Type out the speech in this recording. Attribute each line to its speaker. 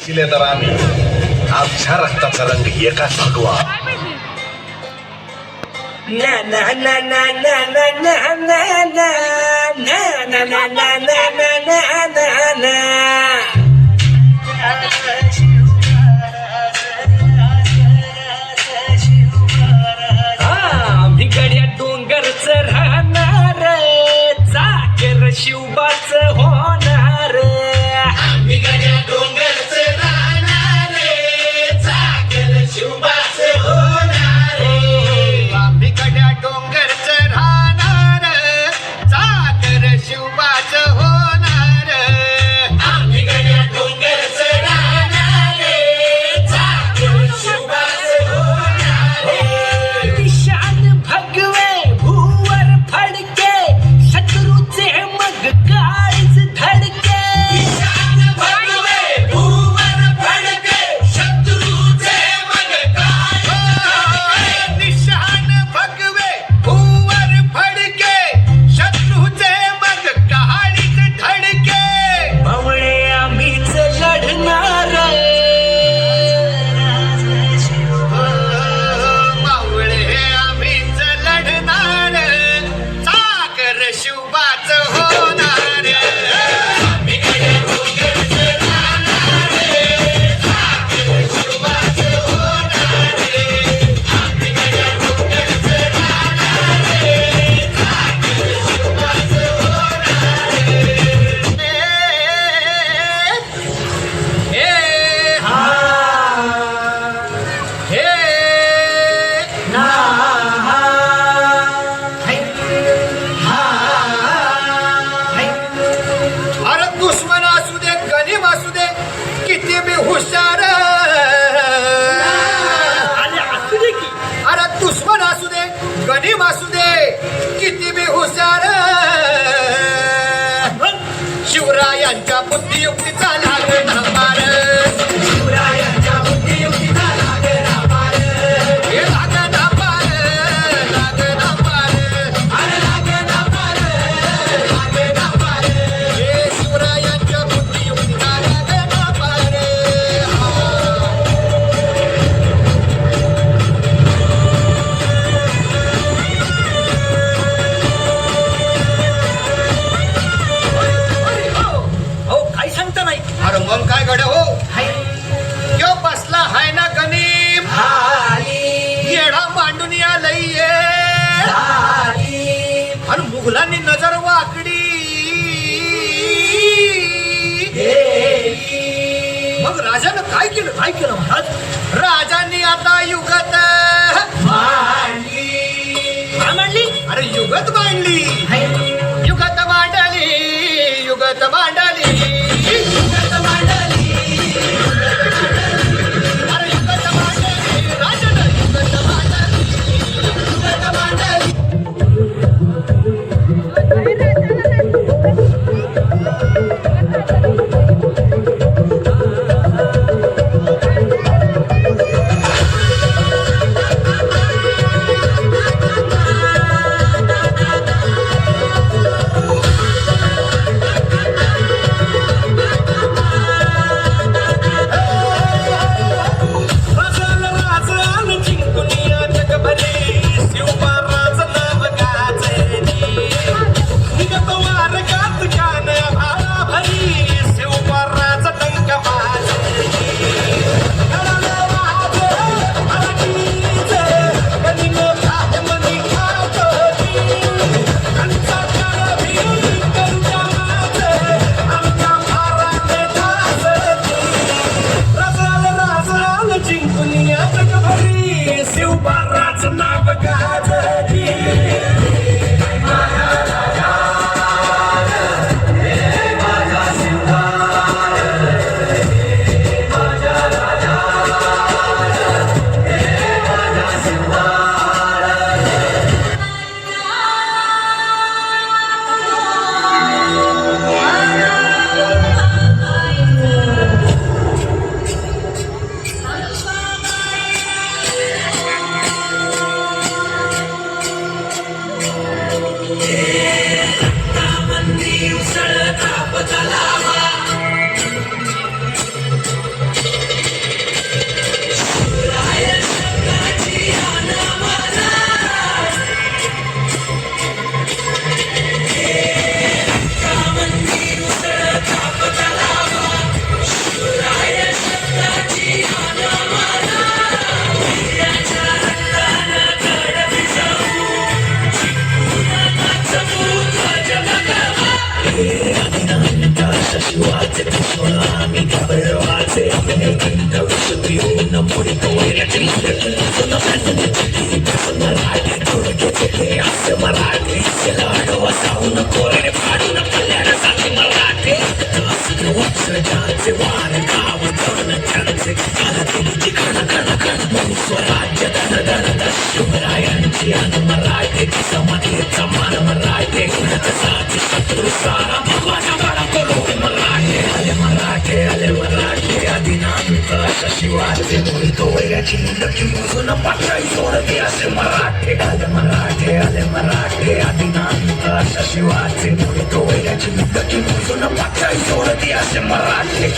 Speaker 1: तर आम्ही आमच्या रक्ताचा रंग एकाच भगवा.
Speaker 2: ना ना ना ना ना ना ना ना ना ना ना ना ना ना ना ना. आम्ही गड्या डोंगरच राहणार, चाकर शिवबाच होणार. आम्ही गड्या डोंगरच राहणार, चाकर शिवबाच होणार.
Speaker 3: आम्ही गड्या डोंगरच राहणार, चाकर शिवबाच होणार.
Speaker 2: आम्ही गड्या डोंगरच राहणार, चाकर शिवबाच होणार. निशान भगवे भूवर फडके, शत्रूचे मग काळीच धडके. निशान भगवे भूवर फडके, शत्रूचे मग काळीच.
Speaker 3: निशान भगवे भूवर फडके, शत्रूचे मग काळीच धडके.
Speaker 2: मावळे आम्हीच लढणार,
Speaker 3: मावळे आम्हीच लढणार, चाकर शिवबाच होणार.
Speaker 2: आम्ही गड्या डोंगरच राहणार, चाकर शिवबाच होणार. आम्ही गड्या डोंगरच राहणार, चाकर शिवबाच होणार.
Speaker 3: हे
Speaker 2: हा
Speaker 3: हे
Speaker 2: ना हा है हा है.
Speaker 3: अरे दुश्मन असू दे गरीब असू दे किती बी हुशार.
Speaker 2: आणि असू दे की
Speaker 3: अरे दुश्मन असू दे गरीब असू दे किती बी हुशार. शिवरायांच्या बुद्धियुक्तीचा लागला मार.
Speaker 2: शिवरायांच्या बुद्धियुक्तीचा लागला पार.
Speaker 3: हे लागला पार, लागला पार.
Speaker 2: अरे लागला पार, लागला पार.
Speaker 3: हे शिवरायांच्या बुद्धियुक्तीचा लागला पार.
Speaker 2: हो काय सांगता नाही.
Speaker 3: अरे मग काय गड हो,
Speaker 2: हाय
Speaker 3: यो बसला हाय ना गनीम,
Speaker 2: झाली
Speaker 3: येडा मांडून आलंय ये.
Speaker 2: झाली
Speaker 3: आणि मुघलांनी नजर वाकडी.
Speaker 2: गेली.
Speaker 3: मग राजानं काय केलं?
Speaker 2: काय केलं महाराज?
Speaker 3: राजांनी आता युगत
Speaker 2: मांडली. काय मांडली?
Speaker 3: अरे युगत मांडली,
Speaker 2: हाय
Speaker 3: युगत मांडली, युगत मांडली.
Speaker 2: युगत मांडली.
Speaker 3: अरे युगत मांडली, राजानं युगत मांडली.
Speaker 2: युगत मांडली. शिवाचे बोलतो वैराची मुंडकी मोजून पाठाई सोडते असे मराठे आले मराठे आदिनांत अशा शिवाचे बोलतो वैराची मुंडकी मोजून पाठाई सोडते असे मराठे